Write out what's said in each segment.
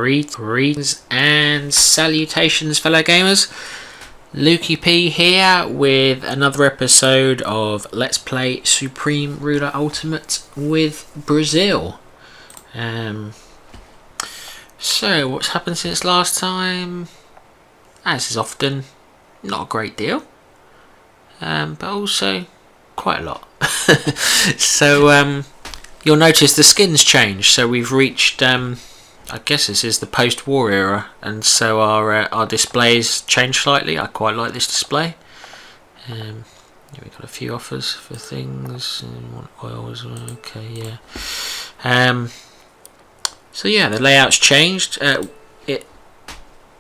Greetings and salutations, fellow gamers. Lukey P here with another episode of Let's Play Supreme Ruler Ultimate with Brazil. So what's happened since last time? As is often, not a great deal, but also quite a lot. So you'll notice the skin's changed. So we've reached, I guess this is the post-war era, and so our displays changed slightly. I quite like this display. We've got a few offers for things. Oil as well. Okay, yeah. So yeah, the layout's changed.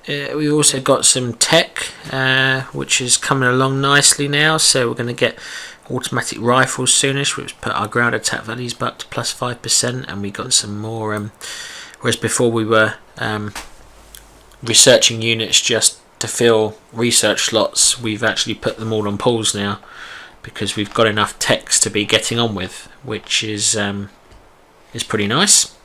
We also got some tech, which is coming along nicely now. So we're going to get automatic rifles soonish, which put our ground attack values back to plus 5%, and we got some more. Whereas before we were researching units just to fill research slots, we've actually put them all on pause now because we've got enough techs to be getting on with, which is pretty nice.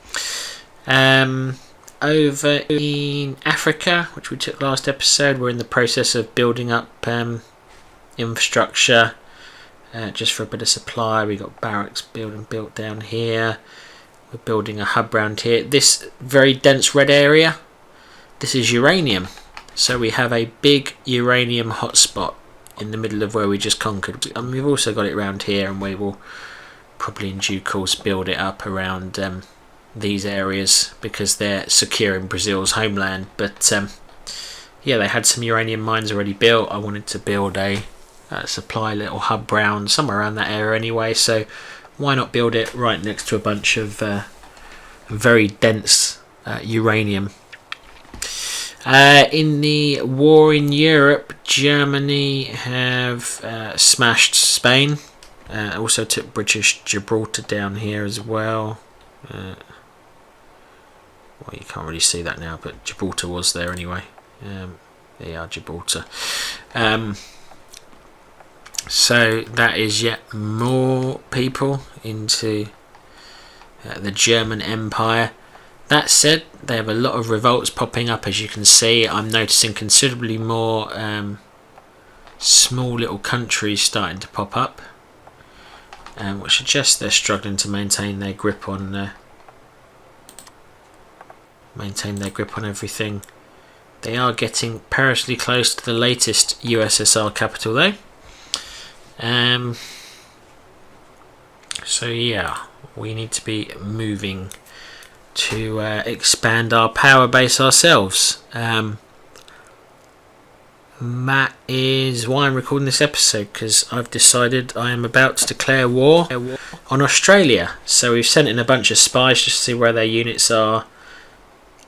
Over in Africa, which we took last episode, we're in the process of building up infrastructure just for a bit of supply. We got barracks built down here. We're building a hub round here. This very dense red area, this is uranium. So we have a big uranium hotspot in the middle of where we just conquered. And we've also got it around here, and we will probably in due course build it up around these areas because they're securing Brazil's homeland. But yeah, they had some uranium mines already built. I wanted to build a supply little hub round somewhere around that area anyway, so why not build it right next to a bunch of very dense uranium. In the war in Europe, Germany have smashed Spain. Also took British Gibraltar down here as well. Well, you can't really see that now, but Gibraltar was there anyway. There you are, Gibraltar. So that is yet more people into the German Empire. That said, they have a lot of revolts popping up, as you can see. I'm noticing considerably more small little countries starting to pop up, which suggests they're struggling to maintain their grip on everything. They are getting perilously close to the latest USSR capital, though. So yeah, we need to be moving to expand our power base ourselves. That is why I'm recording this episode, because I've decided I am about to declare war on Australia. So we've sent in a bunch of spies just to see where their units are.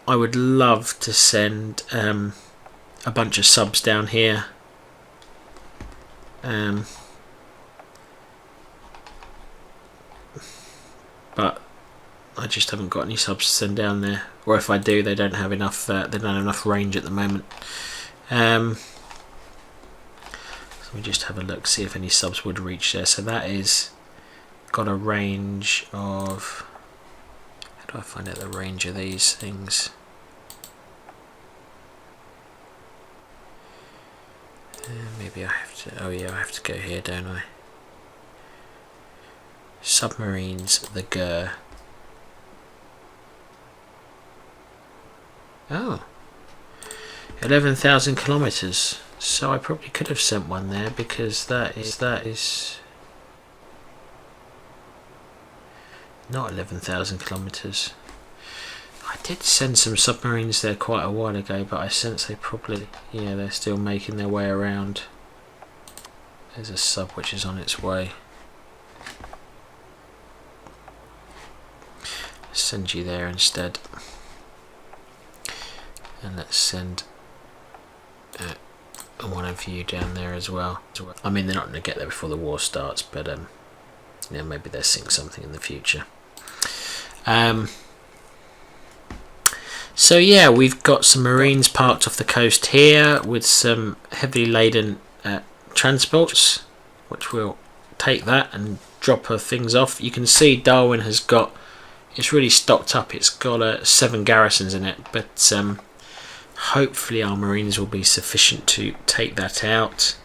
I would love to send a bunch of subs down here. But I just haven't got any subs to send down there, or if I do, they don't have enough. They don't have enough range at the moment. So we just have a look, see if any subs would reach there. So that is got a range of. How do I find out the range of these things? Maybe I have to. Oh yeah, I have to go here, don't I? Submarines, the GER. Oh, 11,000 kilometers. So I probably could have sent one there, because that is not 11,000 kilometers. I did send some submarines there quite a while ago, but I sense they probably, yeah, they're still making their way around. There's a sub which is on its way. Send you there instead, and let's send one of you down there as well. I mean, they're not going to get there before the war starts, but yeah, maybe they'll sink something in the future. So yeah, we've got some marines parked off the coast here with some heavily laden transports, which will take that and drop her things off. You can see Darwin has got it's really stocked up. It's got 7 garrisons in it, but hopefully our Marines will be sufficient to take that out.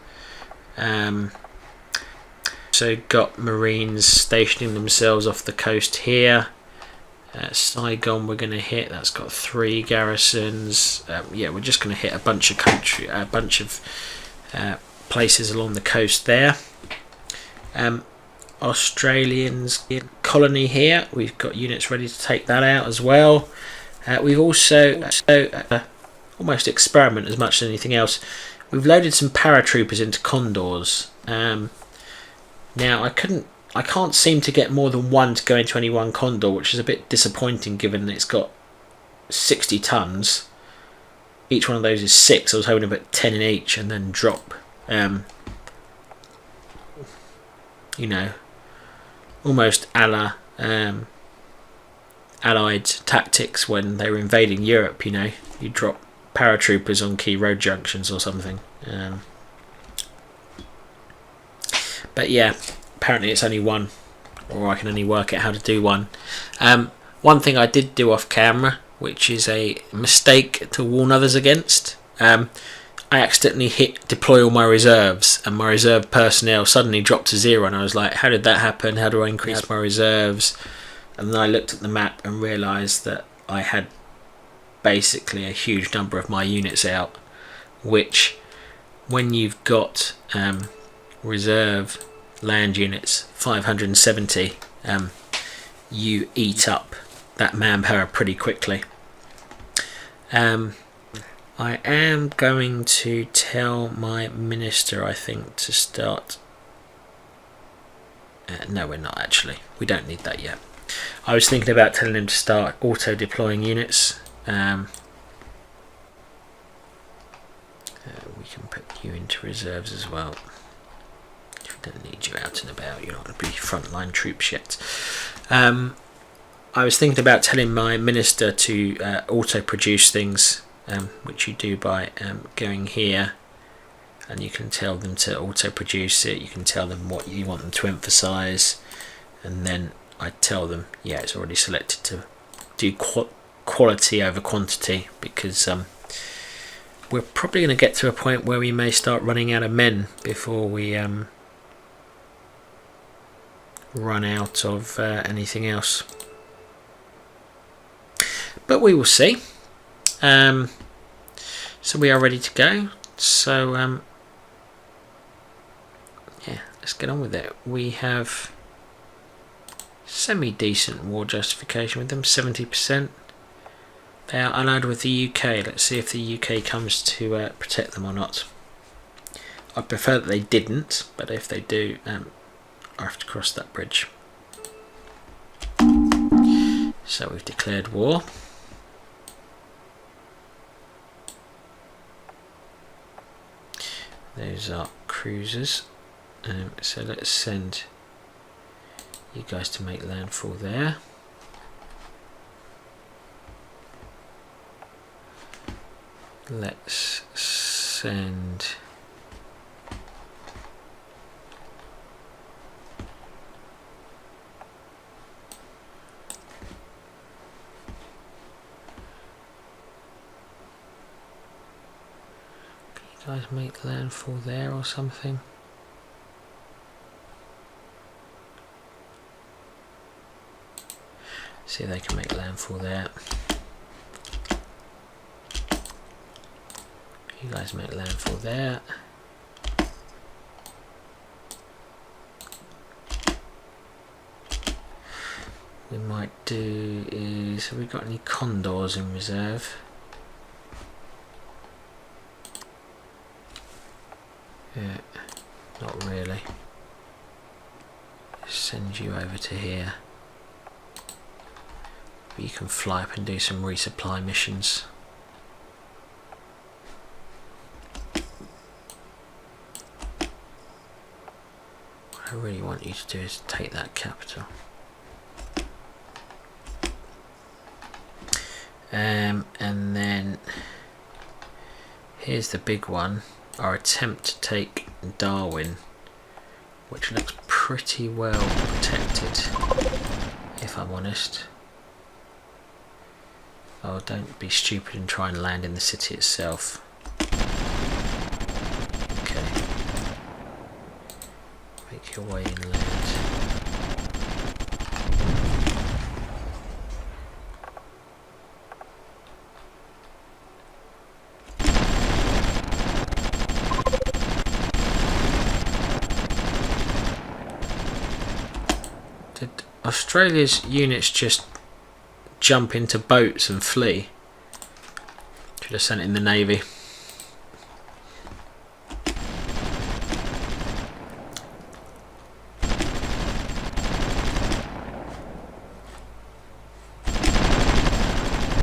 So got Marines stationing themselves off the coast here. Saigon we're going to hit. That's got 3 garrisons. Yeah, we're just going to hit a bunch of places along the coast there. Australians colony here. We've got units ready to take that out as well. We've also almost experiment as much as anything else. We've loaded some paratroopers into condors. Now I can't seem to get more than 1 to go into any one condor, which is a bit disappointing given that it's got 60 tons. Each one of those is 6. I was hoping to put 10 in each and then drop, you know, almost a la Allied tactics when they were invading Europe. You know, you drop paratroopers on key road junctions or something. But yeah, apparently it's only 1, or I can only work out how to do 1. One thing I did do off camera, which is a mistake to warn others against. I accidentally hit deploy all my reserves, and my reserve personnel suddenly dropped to 0, and I was like, how did that happen? How do I increase my reserves? And then I looked at the map and realised that I had basically a huge number of my units out, which when you've got reserve land units 570, you eat up that manpower pretty quickly. I am going to tell my minister, I think, to start. No, we're not actually. We don't need that yet. I was thinking about telling him to start auto-deploying units. We can put you into reserves as well. We don't need you out and about. You're not going to be frontline troops yet. I was thinking about telling my minister to auto-produce things, which you do by going here, and you can tell them to auto-produce it. You can tell them what you want them to emphasise, and then I tell them, yeah, it's already selected to do quality over quantity, because we're probably going to get to a point where we may start running out of men before we run out of anything else. But we will see. So we are ready to go. So yeah, let's get on with it. We have semi-decent war justification with them, 70%. They are allied with the UK. Let's see if the UK comes to protect them or not. I prefer that they didn't, but if they do, I have to cross that bridge. So we've declared war. Those are cruisers. So let's send you guys to make landfall there. Let's send guys make landfall there or something. See if they can make landfall there. You guys make landfall there. We might do is, have we got any condors in reserve? Yeah, not really. Send you over to here. But you can fly up and do some resupply missions. What I really want you to do is take that capital. And then here's the big one. Our attempt to take Darwin, which looks pretty well protected, if I'm honest. Oh, don't be stupid and try and land in the city itself. Okay. Make your way inland. Did Australia's units just jump into boats and flee? Should have sent in the navy.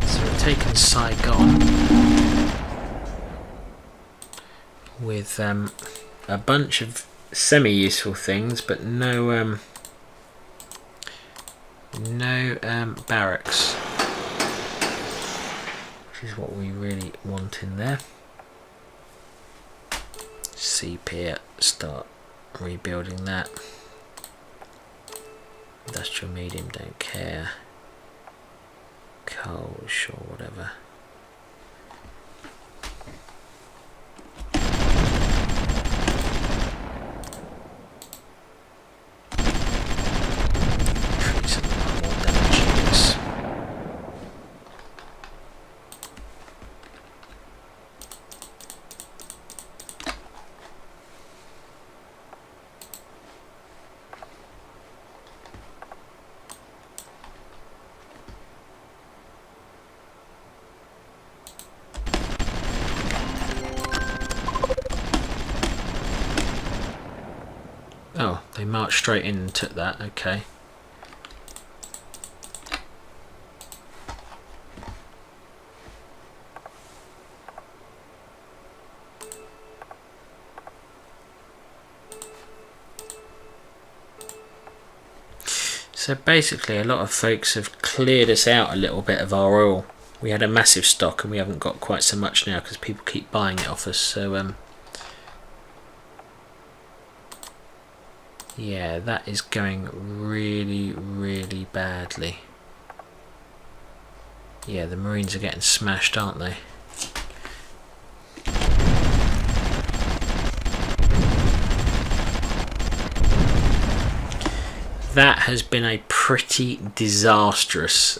So we've taken Saigon with a bunch of semi-useful things, but no barracks, which is what we really want in there. Sea pier, start rebuilding that. Industrial medium, don't care. Coal, sure, whatever. Oh, they marched straight in and took that, okay. So basically a lot of folks have cleared us out a little bit of our oil. We had a massive stock and we haven't got quite so much now because people keep buying it off us, so yeah, that is going really, really badly. Yeah, the Marines are getting smashed, aren't they? That has been a pretty disastrous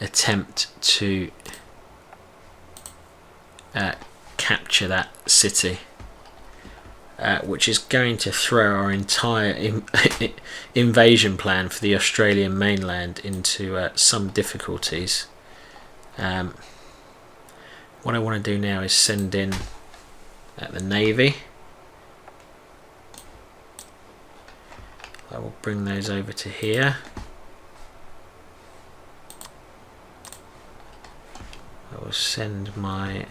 attempt to capture that city. Which is going to throw our entire invasion plan for the Australian mainland into some difficulties. What I want to do now is send in the navy. I will bring those over to here. I will send my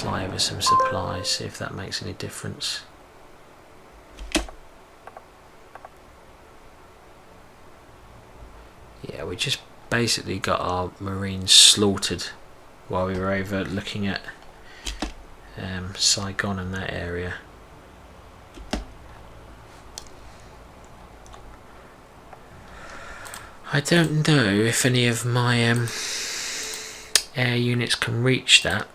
fly over some supplies, see if that makes any difference. Yeah, we just basically got our Marines slaughtered while we were over looking at Saigon and that area. I don't know if any of my air units can reach that.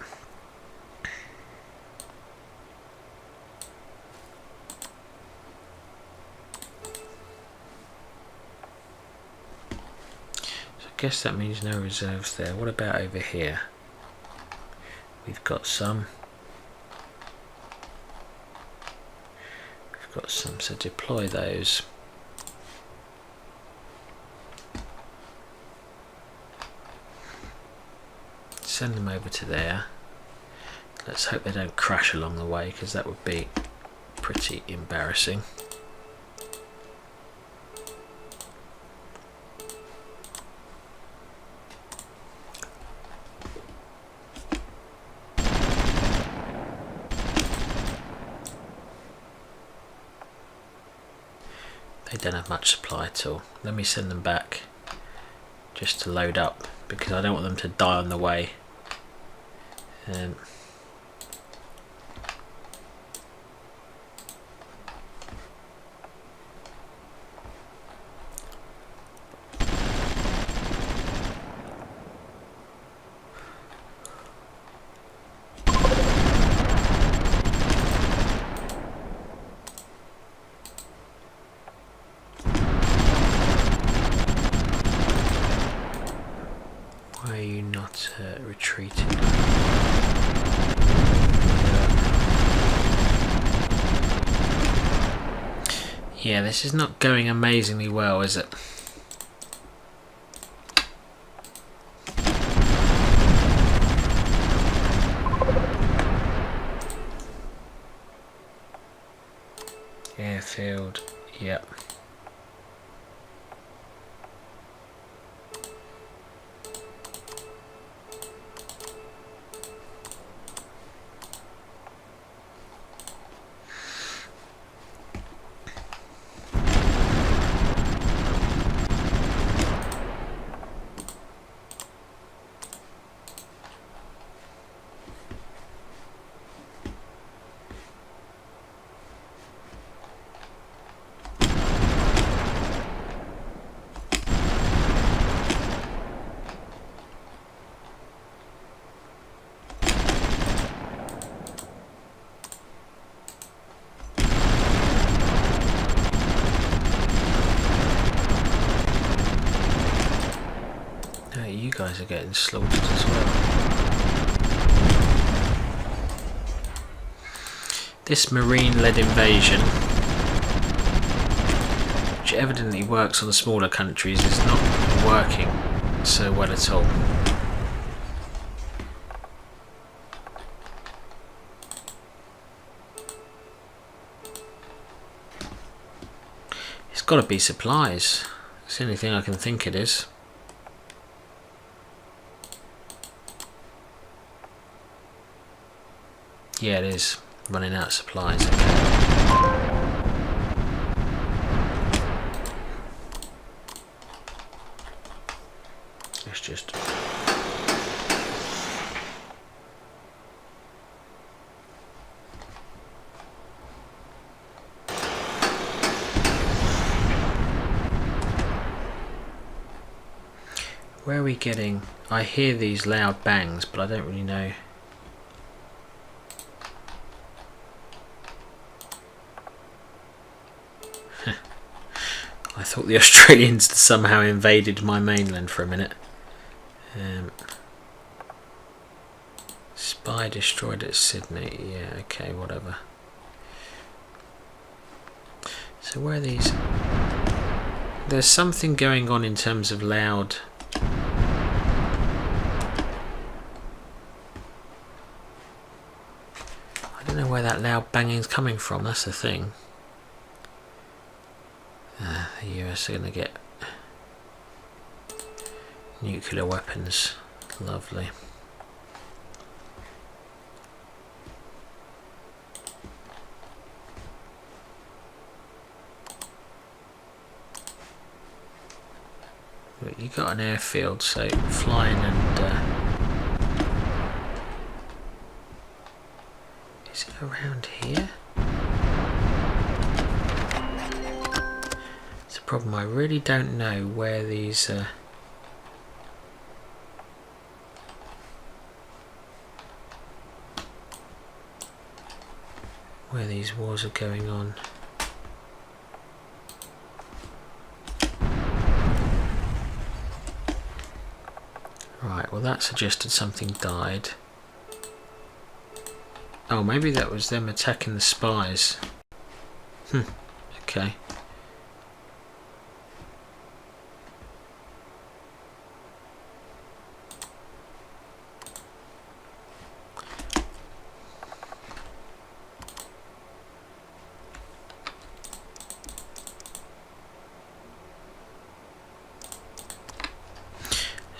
I guess that means no reserves there. What about over here? We've got some. We've got some, so deploy those. Send them over to there. Let's hope they don't crash along the way, because that would be pretty embarrassing. They don't have much supply at all. Let me send them back just to load up, because I don't want them to die on the way. retreating. Yeah, this is not going amazingly well, is it? Airfield, yep. You guys are getting slaughtered as well. This marine-led invasion, which evidently works on the smaller countries, is not working so well at all. It's got to be supplies. It's the only thing I can think it is. Yeah, it is. Running out of supplies. Okay. Let's just... Where are we getting... I hear these loud bangs, but I don't really know... I thought the Australians somehow invaded my mainland for a minute. Spy destroyed at Sydney. Yeah, okay, whatever. So where are these? There's something going on in terms of loud... I don't know where that loud banging's coming from, that's the thing. The US are going to get nuclear weapons. Lovely. But you got an airfield, so flying and is it around here? Problem, I really don't know where these wars are going on. Right, well that suggested something died. Oh, maybe that was them attacking the spies. Okay.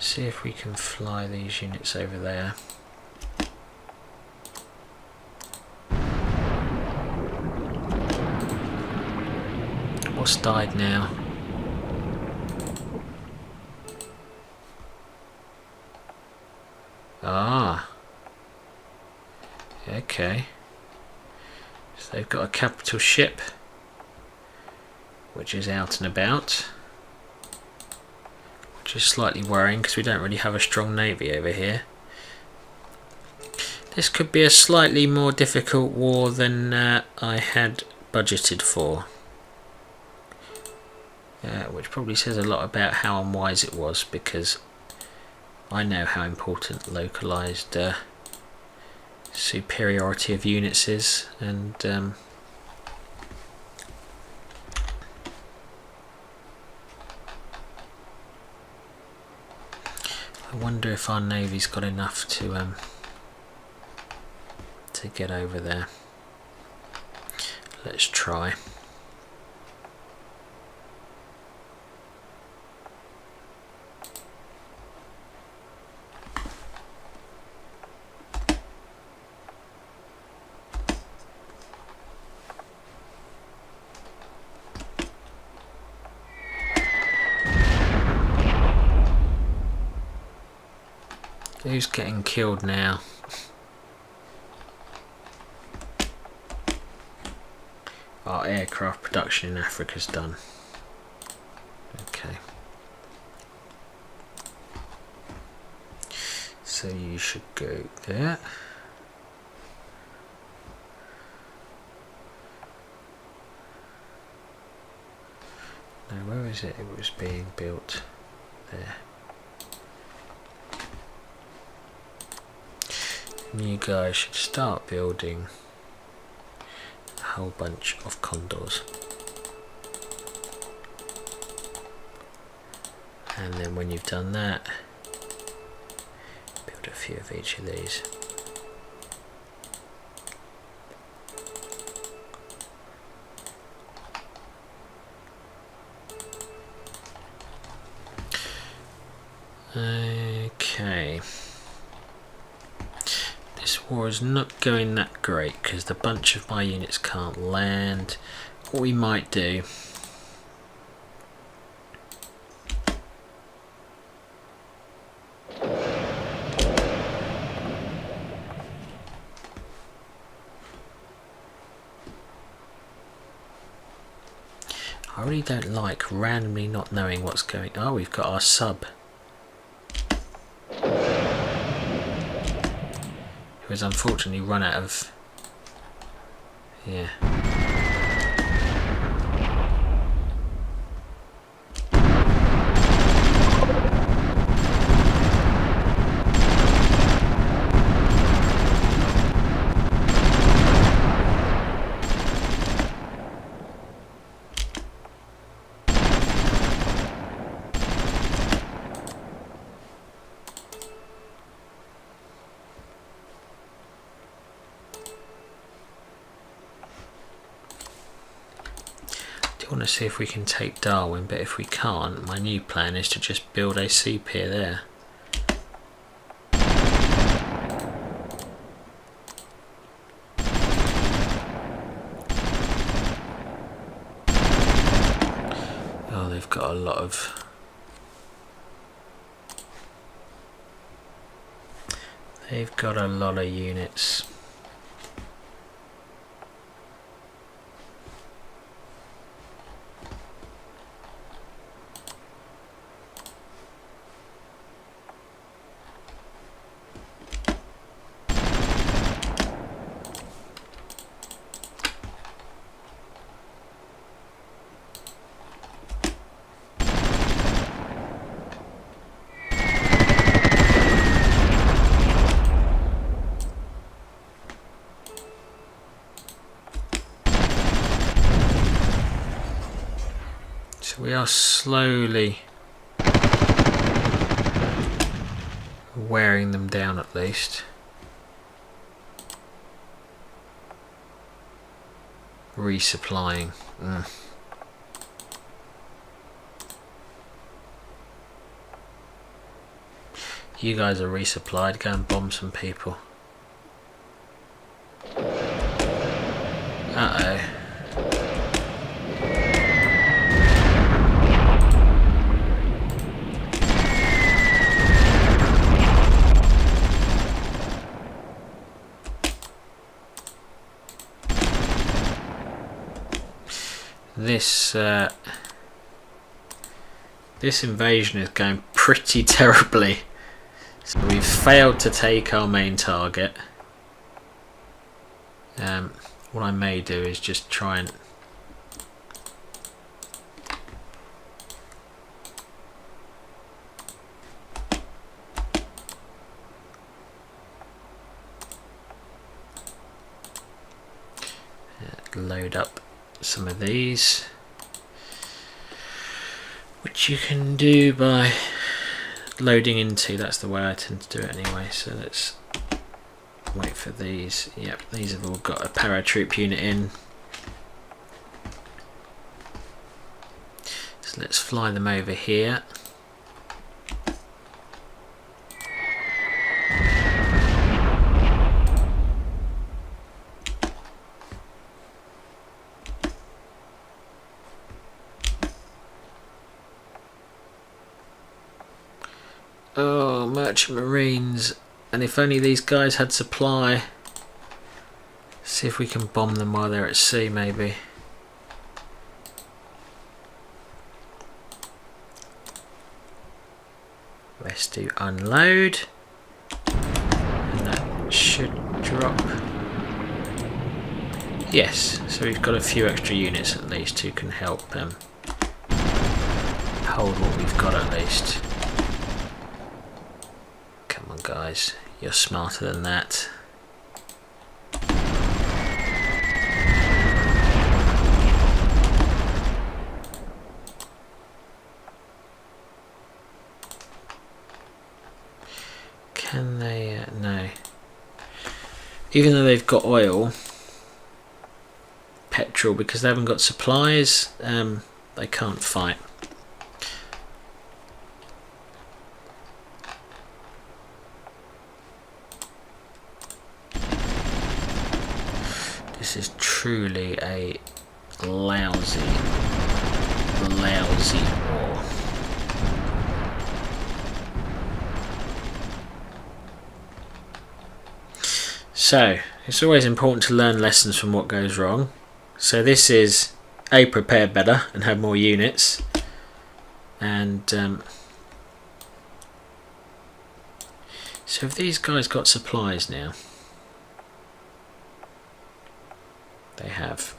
See if we can fly these units over there. What's died now? Ah. Okay. So they've got a capital ship, which is out and about. Which is slightly worrying because we don't really have a strong navy over here. This could be a slightly more difficult war than I had budgeted for. Which probably says a lot about how unwise it was, because I know how important localized superiority of units is, and I wonder if our navy's got enough to get over there. Let's try. Who's getting killed now? Our aircraft production in Africa's done. Okay. So you should go there. Now where is it? It was being built there. And you guys should start building a whole bunch of condors. And then when you've done that, build a few of each of these. Okay. This war is not going that great because the bunch of my units can't land. What we might do I really don't like randomly not knowing what's going on. Oh, we've got our sub. Who has unfortunately run out of... Yeah. I want to see if we can take Darwin, but if we can't, my new plan is to just build a sea pier there. Oh, they've got a lot of... They've got a lot of units. We are slowly wearing them down at least. Resupplying. You guys are resupplied, go and bomb some people. Uh-oh. This invasion is going pretty terribly. So we've failed to take our main target. What I may do is just try and load up some of these, which you can do by loading into. That's the way I tend to do it anyway. So let's wait for these. Yep, these have all got a paratroop unit in. So let's fly them over here. Oh, merchant marines. And if only these guys had supply. See if we can bomb them while they're at sea, maybe. Let's do unload. And that should drop. Yes, so we've got a few extra units at least who can help hold what we've got at least. Come on guys, you're smarter than that. Can they? No. Even though they've got oil, petrol, because they haven't got supplies, they can't fight. This is truly a lousy war. So, it's always important to learn lessons from what goes wrong. So this is A, prepare better and have more units. And so have these guys got supplies now? They have.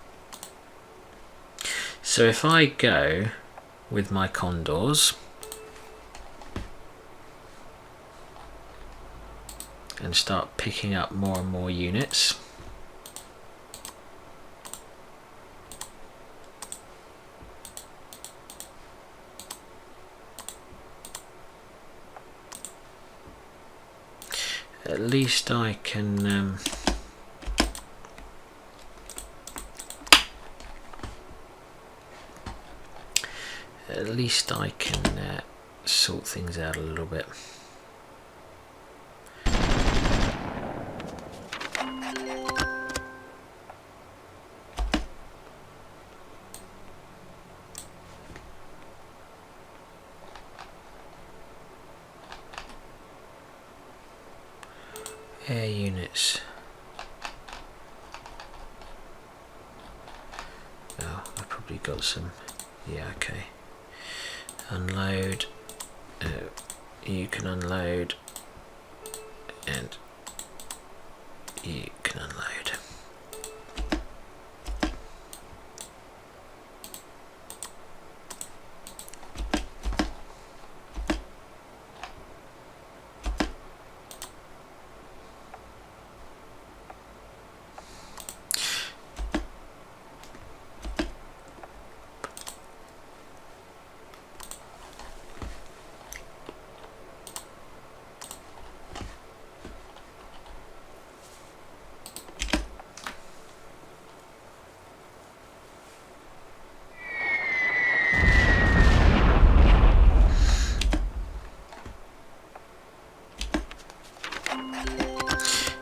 So if I go with my condors and start picking up more and more units, at least I can sort things out a little bit. Air units. Oh, I've probably got some. Yeah, okay. Unload. You can unload. And you can unload.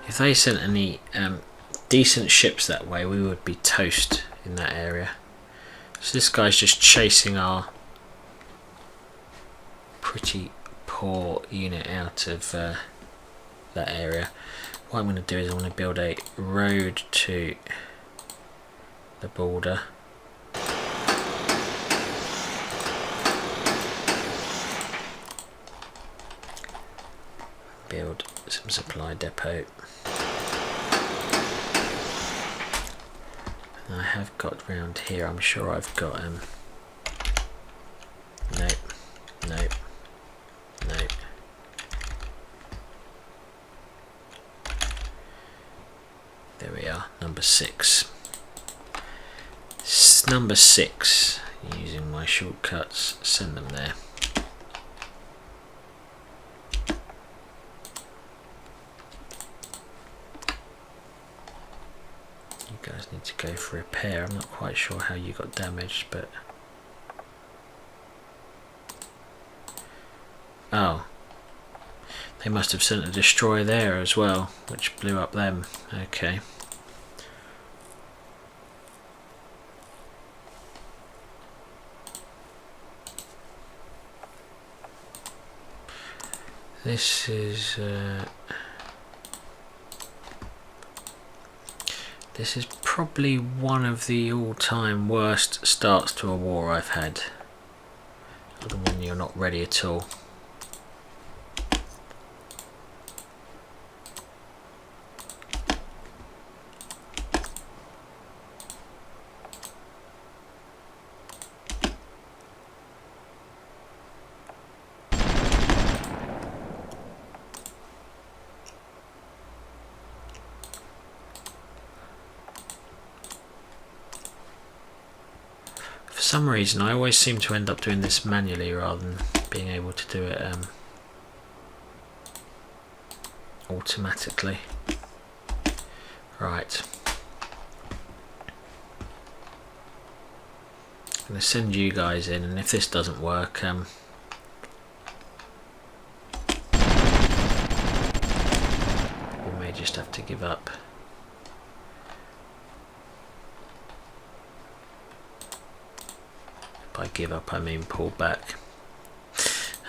If they sent any decent ships that way, we would be toast in that area. So this guy's just chasing our pretty poor unit out of that area. What I'm going to do is I want to build a road to the border. Build some supply depot. I have got round here, I'm sure I've got nope, nope, nope. There we are, number 6. number 6. Using my shortcuts, send them there. You guys need to go for repair. I'm not quite sure how you got damaged, but oh, they must have sent a destroyer there as well, which blew up them. Okay. This is probably one of the all-time worst starts to a war I've had. The one you're not ready at all. For some reason I always seem to end up doing this manually rather than being able to do it automatically. Right. I'm going to send you guys in, and if this doesn't work, we may just have to give up. By give up I mean pull back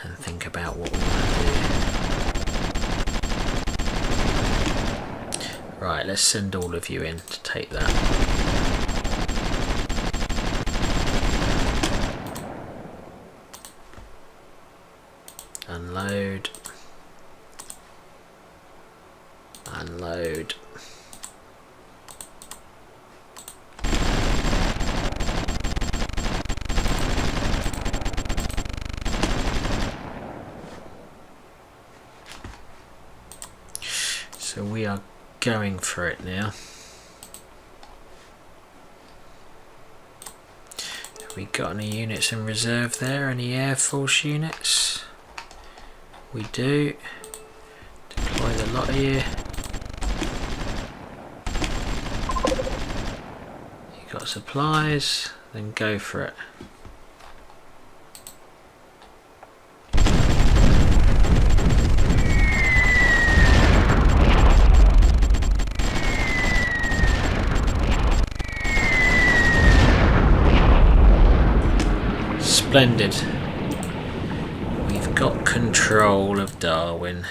and think about what we want to do. Right, let's send all of you in to take that. Unload. Unload. So we are going for it now. Have we got any units in reserve there? Any Air Force units? We do. Deploy the lot of you. You got supplies, then go for it. Splendid. We've got control of Darwin.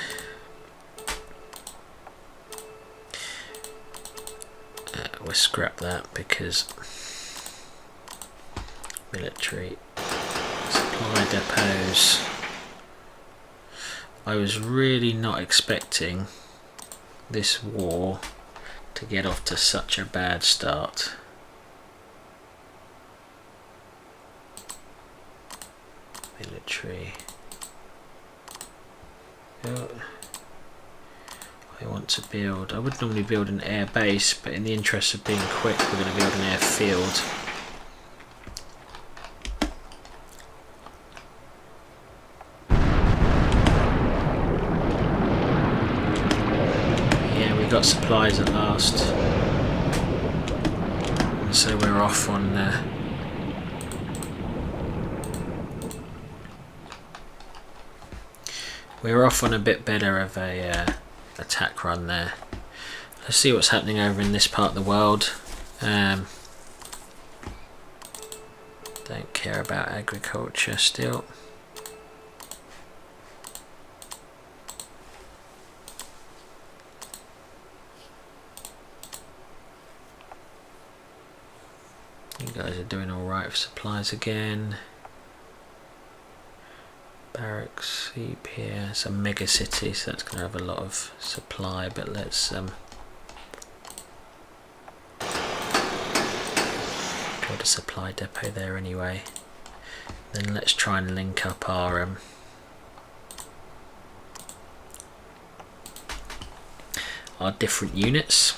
We'll scrap that because military supply depots. I was really not expecting this war to get off to such a bad start. Military. I want to build. I would normally build an air base, but in the interest of being quick, we're going to build an airfield. Yeah, we got supplies at last, and so we're off on. We're off on a bit better of a attack run there. Let's see what's happening over in this part of the world. Don't care about agriculture still. You guys are doing alright for supplies again. Barracks, here, it's a mega city, so that's going to have a lot of supply, but let's build a supply depot there anyway. Then let's try and link up our different units.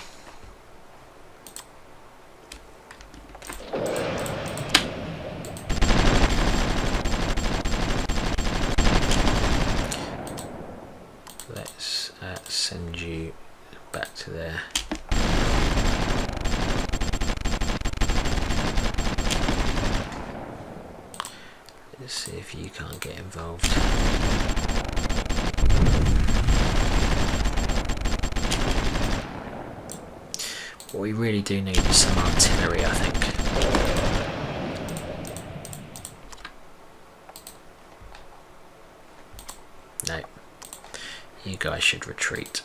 send you back to there. Let's see if you can't get involved. What we really do need is some artillery, I think. No, you guys should retreat.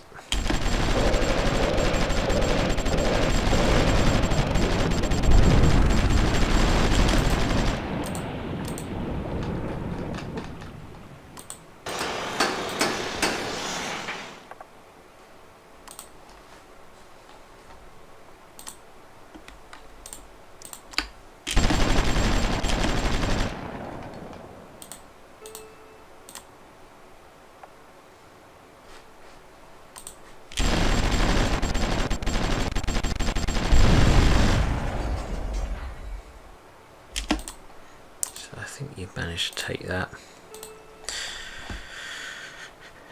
I think you've managed to take that.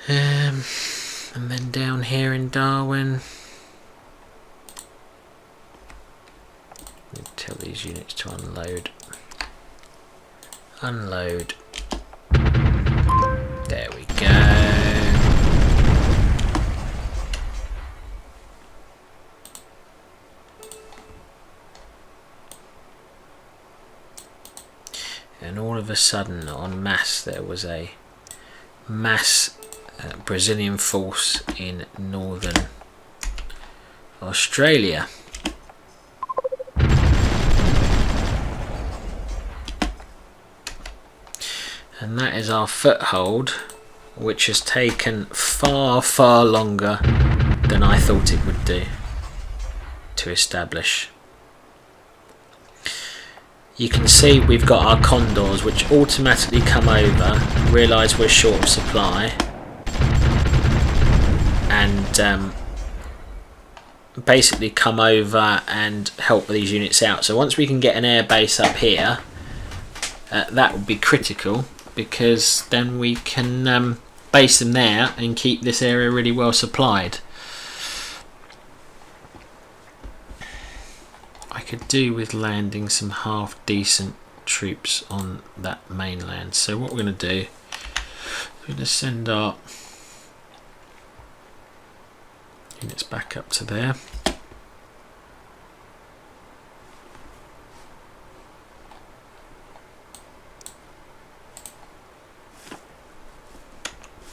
And then down here in Darwin, tell these units to unload. Unload. There we go. And all of a sudden, en masse, there was a mass Brazilian force in northern Australia. And that is our foothold, which has taken far, far longer than I thought it would do to establish. You can see we've got our condors which automatically come over, realise we're short of supply, and basically come over and help these units out. So once we can get an air base up here, that would be critical, because then we can base them there and keep this area really well supplied. I could do with landing some half decent troops on that mainland. So what we're going to do, we're going to send our units back up to there.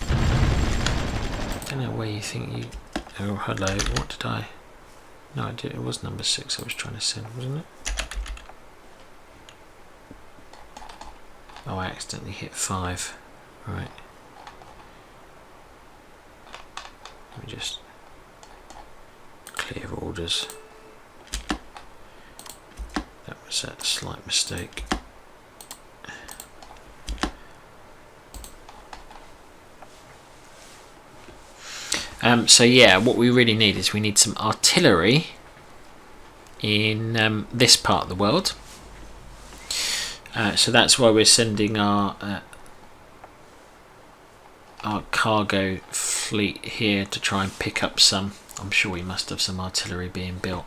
I don't know where you think you... Oh, hello, what did I... No, I did. It was number 6 I was trying to send, wasn't it? Oh, I accidentally hit 5. Right. Let me just clear orders. That was a slight mistake. So yeah, what we really need is we need some artillery in this part of the world. So that's why we're sending our cargo fleet here to try and pick up some. I'm sure we must have some artillery being built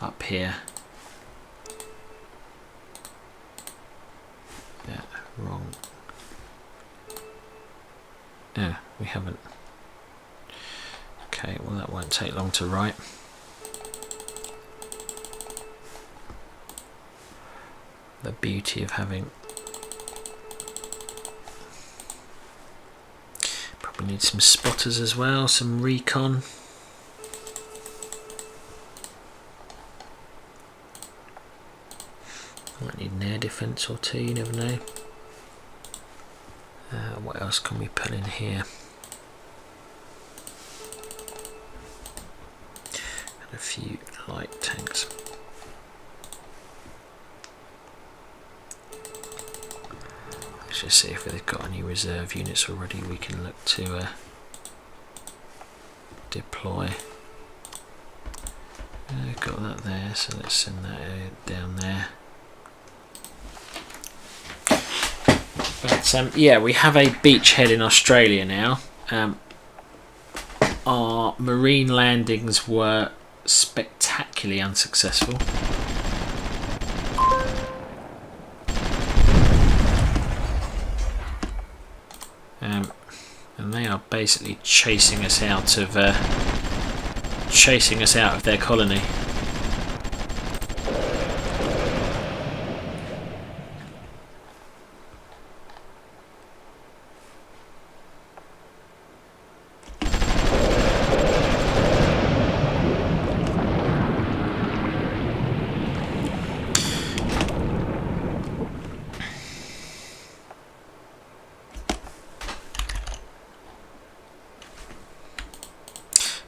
up here. Yeah, wrong. No, we haven't. Okay, well that won't take long to write. The beauty of having... Probably need some spotters as well, some recon. Might need an air defence or two, you never know. What else can we put in here? A few light tanks. Let's just see if they've got any reserve units already we can look to deploy. Got that there, so let's send that down there. But yeah, we have a beachhead in Australia now. our marine landings were spectacularly unsuccessful. And they are basically chasing us out of their colony.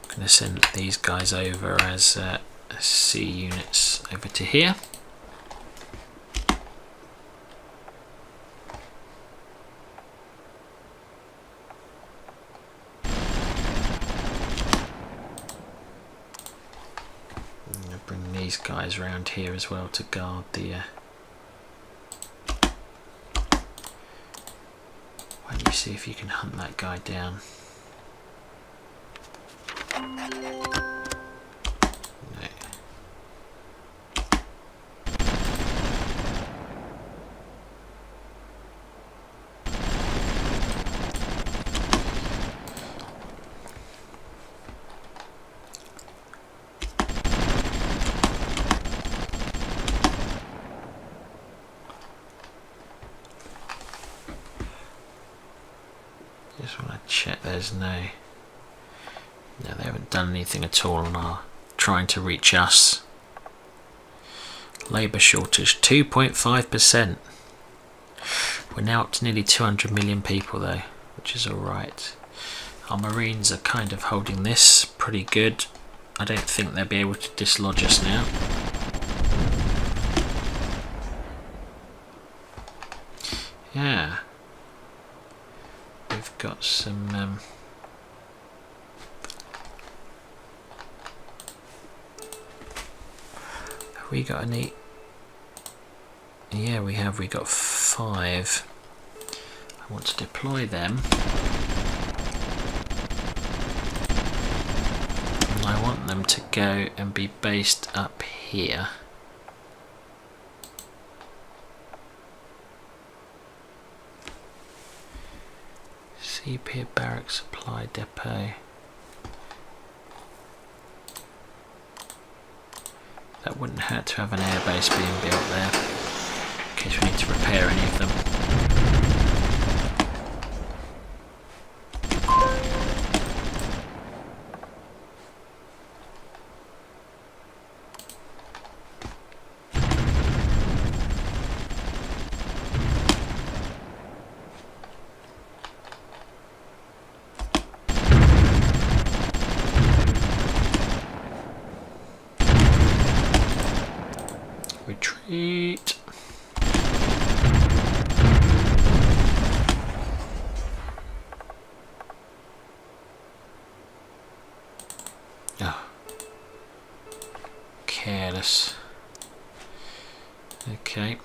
Going to send these guys over as C units over to here. I'm going to bring these guys around here as well to guard the why don't you see if you can hunt that guy down. Just want to check there's no, they haven't done anything at all and are trying to reach us. Labour shortage 2.5%. We're now up to nearly 200 million people though, which is alright. Our Marines are kind of holding this pretty good. I don't think they'll be able to dislodge us now. Yeah. We've got some have we got any? Yeah, we have. We got 5. I want to deploy them. And I want them to go and be based up here. Pier Barracks Supply Depot. That wouldn't hurt to have an airbase being built there in case we need to repair any of them. Retreat. Oh. Careless. Okay.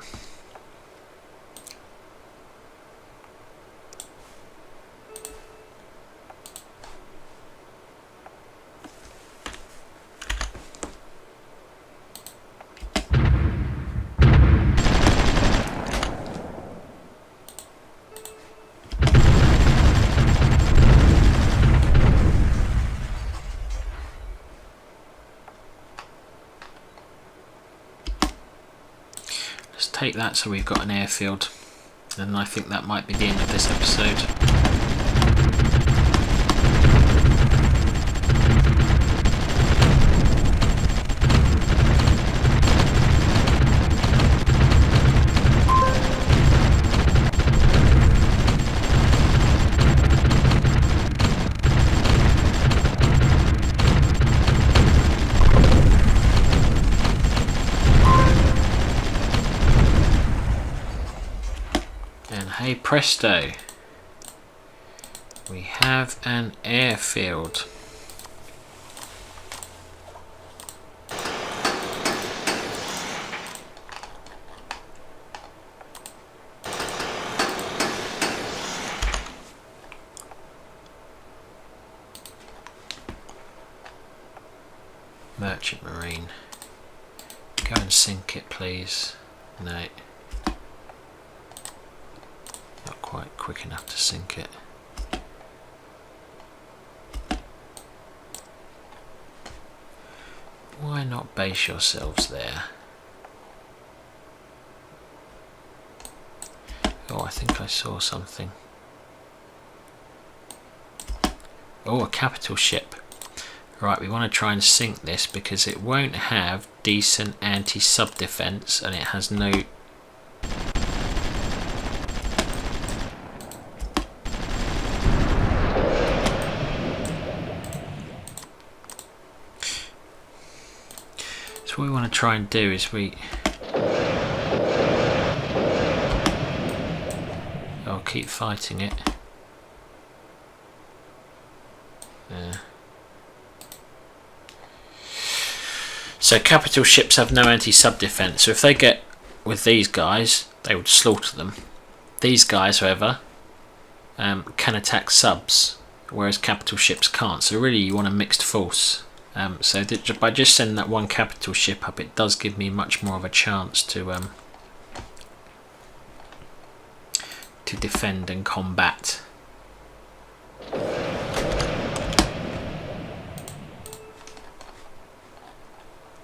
Take that so we've got an airfield, and I think that might be the end of this episode. Hey presto, we have an airfield. Merchant Marine. Go and sink it, please. No. Not quite quick enough to sink it. Why not base yourselves there? Oh, I think I saw something. Oh, a capital ship. Right, we want to try and sink this because it won't have decent anti-sub defense and it has no... So what we want to try and do is I'll keep fighting it. So capital ships have no anti-sub defense, so if they get with these guys, they would slaughter them. These guys, however, can attack subs, whereas capital ships can't. So really you want a mixed force. So by just sending that one capital ship up, it does give me much more of a chance to defend and combat.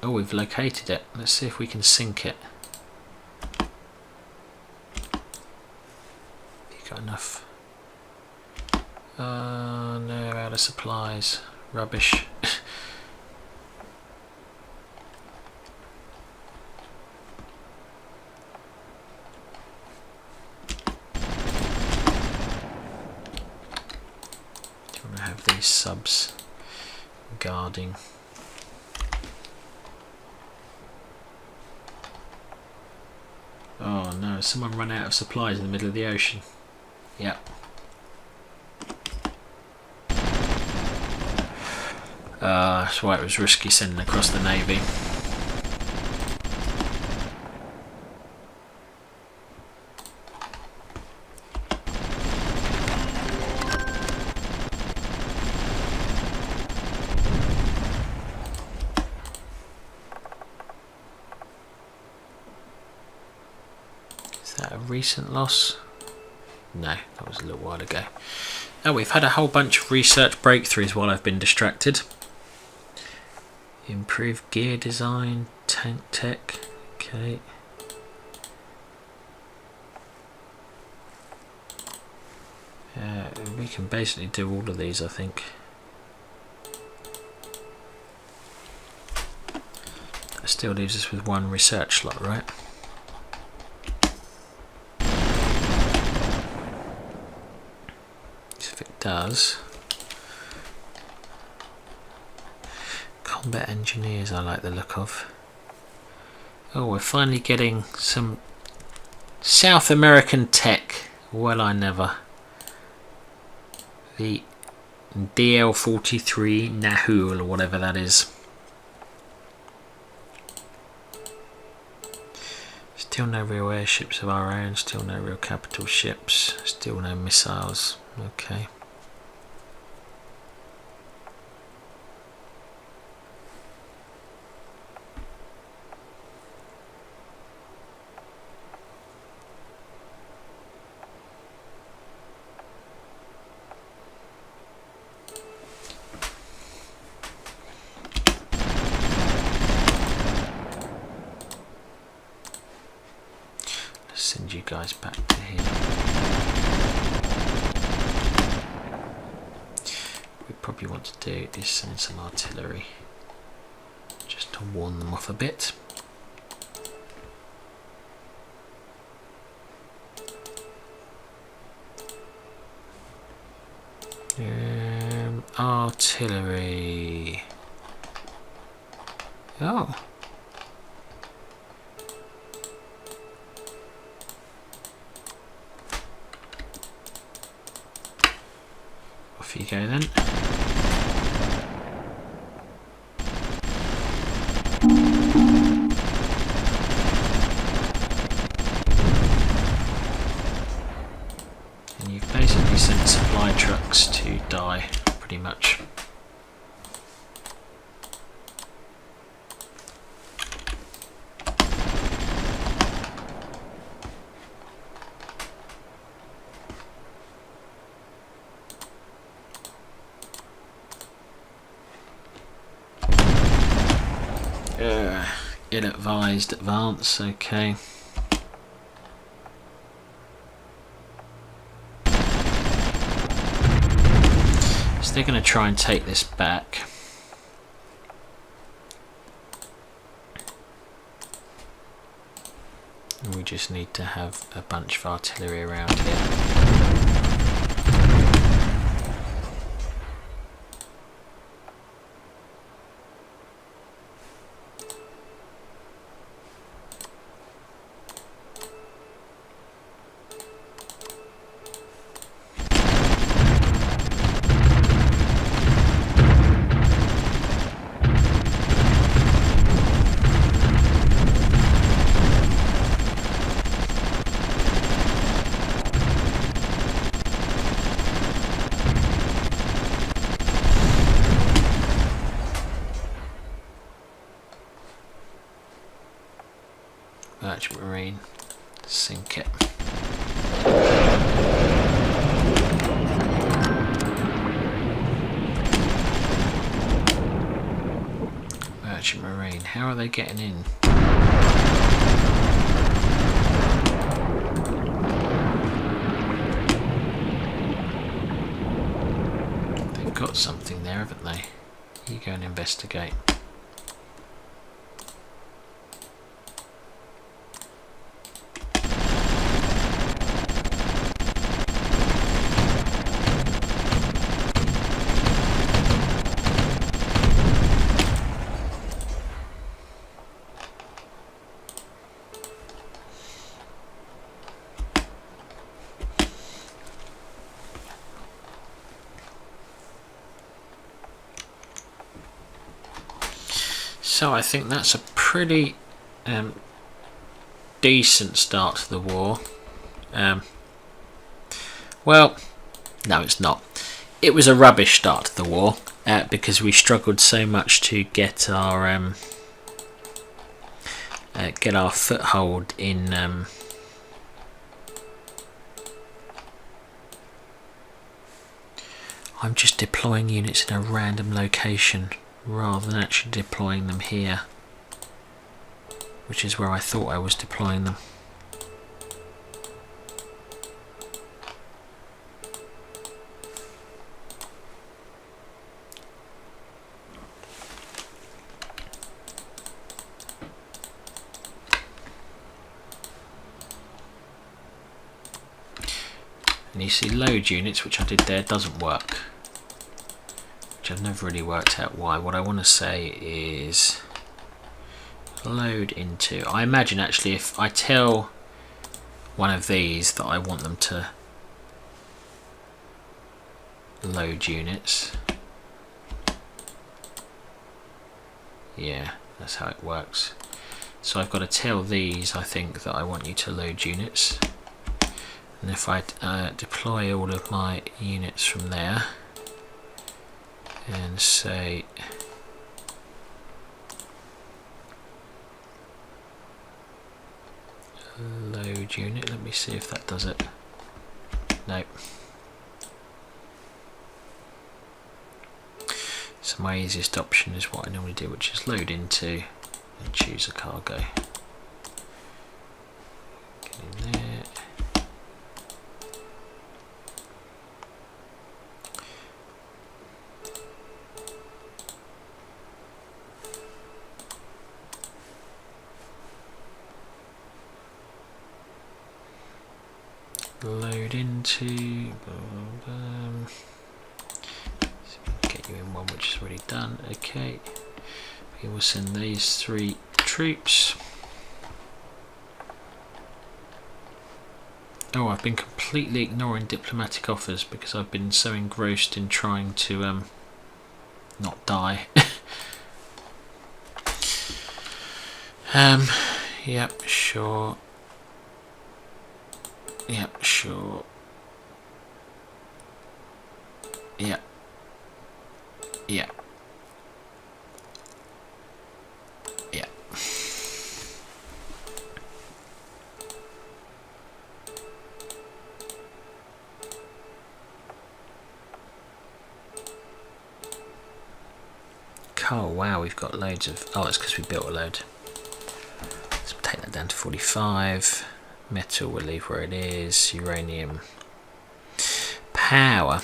Oh, we've located it. Let's see if we can sink it. You got enough? No, out of supplies. Rubbish. Do you want to have these subs guarding? Oh no, someone ran out of supplies in the middle of the ocean. Yep. That's why it was risky sending across the navy. Recent loss? No, that was a little while ago. Oh, we've had a whole bunch of research breakthroughs while I've been distracted. Improved gear design, tank tech, okay. We can basically do all of these, I think. That still leaves us with one research slot, right? Does combat engineers I like the look of. Oh, we're finally getting some South American tech. Well, I never. The DL-43 Nahul or whatever that is. Still no real airships of our own, still no real capital ships, still no missiles. Okay. Send you guys back to here. We probably want to do is send some artillery just to warn them off a bit. Artillery. Oh. Off you go then. And you've basically sent supply trucks to die, pretty much. Ill-advised advance, okay. So they're going to try and take this back. And we just need to have a bunch of artillery around here. Merchant Marine, sink it. Merchant Marine, how are they getting in? They've got something there, haven't they? You go and investigate. So I think that's a pretty decent start to the war. Well, no, it's not. It was a rubbish start to the war because we struggled so much to get our foothold in. I'm just deploying units in a random location rather than actually deploying them here, which is where I thought I was deploying them. And you see load units, which I did there, doesn't work. Which I've never really worked out why. What I want to say is load into. I imagine actually if I tell one of these that I want them to load units. Yeah, that's how it works. So I've got to tell these, I think, that I want you to load units. And if I deploy all of my units from there and say load unit, let me see if that does it. Nope. So my easiest option is what I normally do, which is load into and choose a cargo. Get in there. Load into, get you in one which is already done. Okay, we will send these 3 troops. Oh, I've been completely ignoring diplomatic offers because I've been so engrossed in trying to not die. Yep, sure. Yep, sure. Yep. Yeah. Yeah. Oh wow, we've got loads of. Oh, it's because we built a load. that down to 45. Metal we'll leave where it is. Uranium. Power.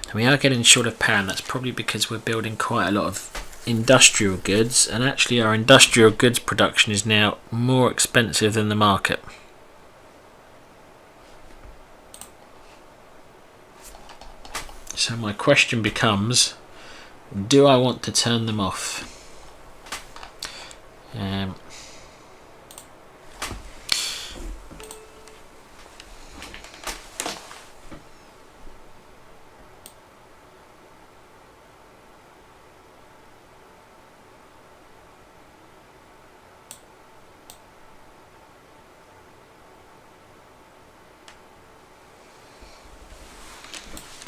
And we are getting short of power, and that's probably because we're building quite a lot of industrial goods, and actually our industrial goods production is now more expensive than the market. So my question becomes, do I want to turn them off?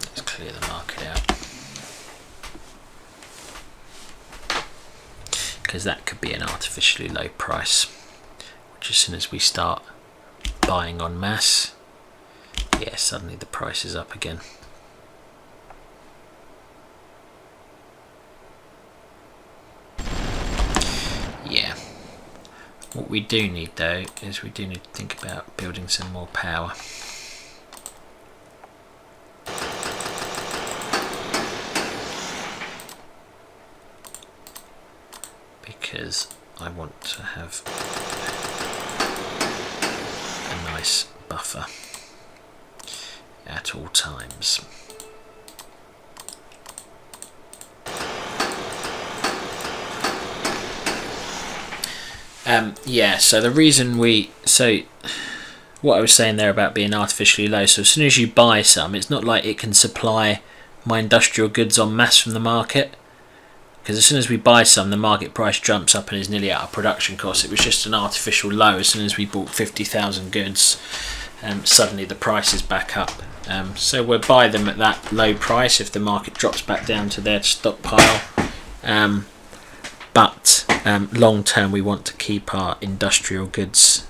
Let's clear the market out, because that could be an artificially low price, which as soon as we start buying en masse, yeah, suddenly the price is up again. Yeah, what we do need though is we do need to think about building some more power. Because I want to have a nice buffer at all times. Yeah, so the reason what I was saying there about being artificially low, so as soon as you buy some, it's not like it can supply my industrial goods en masse from the market. Because as soon as we buy some, the market price jumps up and is nearly out of production cost. It was just an artificial low. As soon as we bought 50,000 goods, suddenly the price is back up. So we'll buy them at that low price if the market drops back down to their stockpile. But long term, we want to keep our industrial goods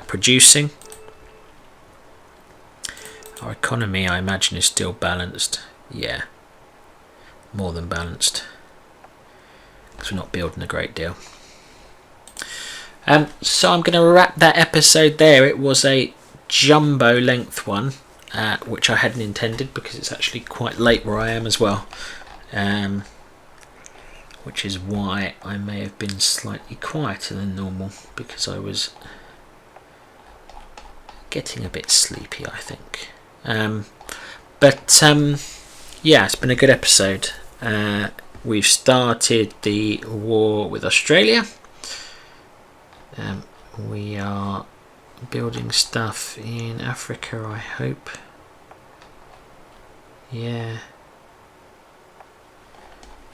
producing. Our economy, I imagine, is still balanced. Yeah, more than balanced. Because we're not building a great deal. So I'm going to wrap that episode there. It was a jumbo length one, which I hadn't intended because it's actually quite late where I am as well, which is why I may have been slightly quieter than normal, because I was getting a bit sleepy, I think. Yeah, it's been a good episode. We've started the war with Australia. We are building stuff in Africa, I hope. Yeah.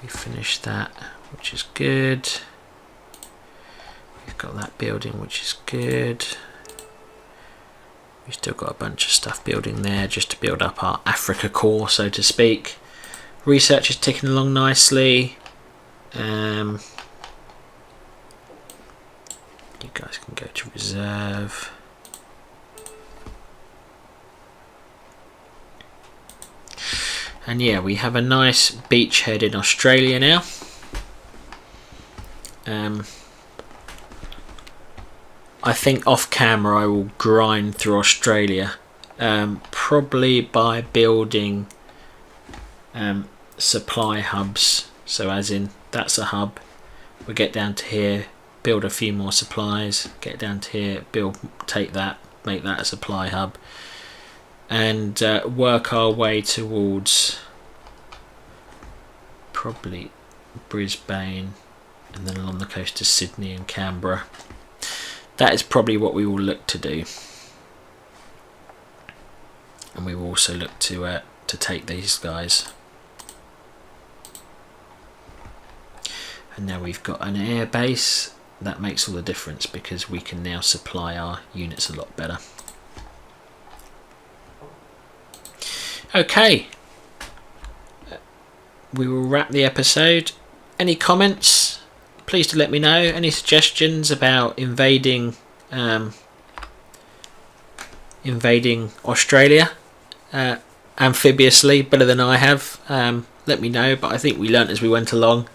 We finished that, which is good. We've got that building, which is good. We've still got a bunch of stuff building there just to build up our Africa core, so to speak. Research is ticking along nicely. You guys can go to reserve. And yeah, we have a nice beachhead in Australia now. I think off camera I will grind through Australia, probably by building supply hubs. So as in, that's a hub, we get down to here, build a few more supplies, get down to here, take that, make that a supply hub, and work our way towards probably Brisbane, and then along the coast to Sydney and Canberra. That is probably what we will look to do, and we will also look to take these guys. And now we've got an air base. That makes all the difference because we can now supply our units a lot better. Okay, we will wrap the episode. Any comments? Please do let me know. Any suggestions about invading Australia amphibiously, better than I have? Let me know. But I think we learnt as we went along.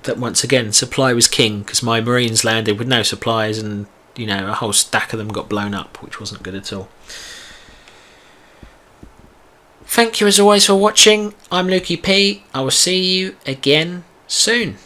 that once again supply was king, because my Marines landed with no supplies, and you know, a whole stack of them got blown up, which wasn't good at all. Thank you as always for watching. I'm Lukey P. I will see you again soon.